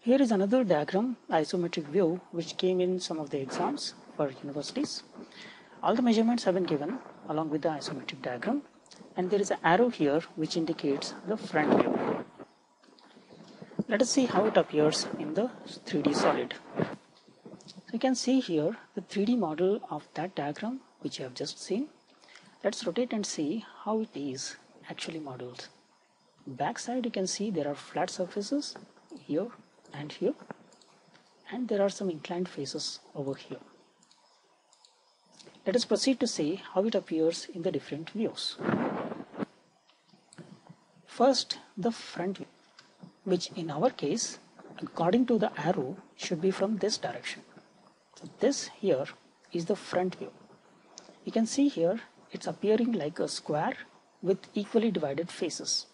Here is another diagram, isometric view, which came in some of the exams for universities. All the measurements have been given along with the isometric diagram, and there is an arrow here which indicates the front view. Let us see how it appears in the 3D solid. So you can see here the 3D model of that diagram which you have just seen. Let's rotate and see how it is actually modeled. Back side you can see there are flat surfaces here and here, and there are some inclined faces over here. Let us proceed to see how it appears in the different views. First, the front view, which in our case, according to the arrow, should be from this direction. So this here is the front view. You can see here it's appearing like a square with equally divided faces.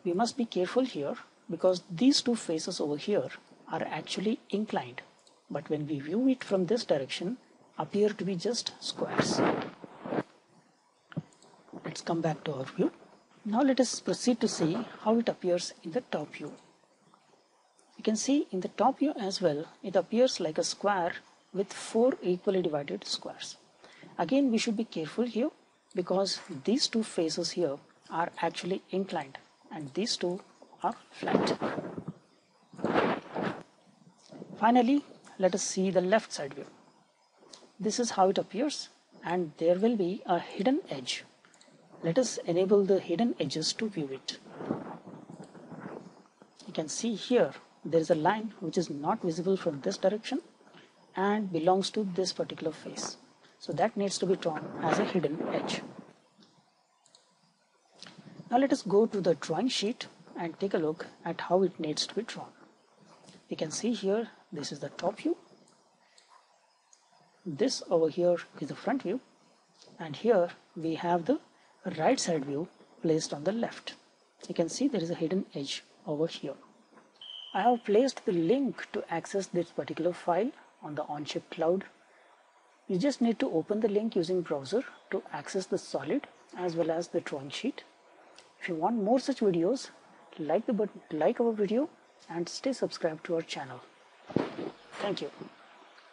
We must be careful here because these two faces over here are actually inclined, but when we view it from this direction, appear to be just squares. Let's come back to our view. Now let us proceed to see how it appears in the top view. You can see in the top view as well, it appears like a square with 4 equally divided squares. Again, we should be careful here because these two faces here are actually inclined and these two are flat. Finally, let us see the left side view. This is how it appears, and there will be a hidden edge. Let us enable the hidden edges to view it. You can see here there is a line which is not visible from this direction and belongs to this particular face. So that needs to be drawn as a hidden edge. Now let us go to the drawing sheet and take a look at how it needs to be drawn. You can see here this is the top view. This over here is the front view, and here we have the right side view placed on the left. You can see there is a hidden edge over here. I have placed the link to access this particular file on the Onshape cloud. You just need to open the link using browser to access the solid as well as the drawing sheet. If you want more such videos, like our video and stay subscribed to our channel. Thank you.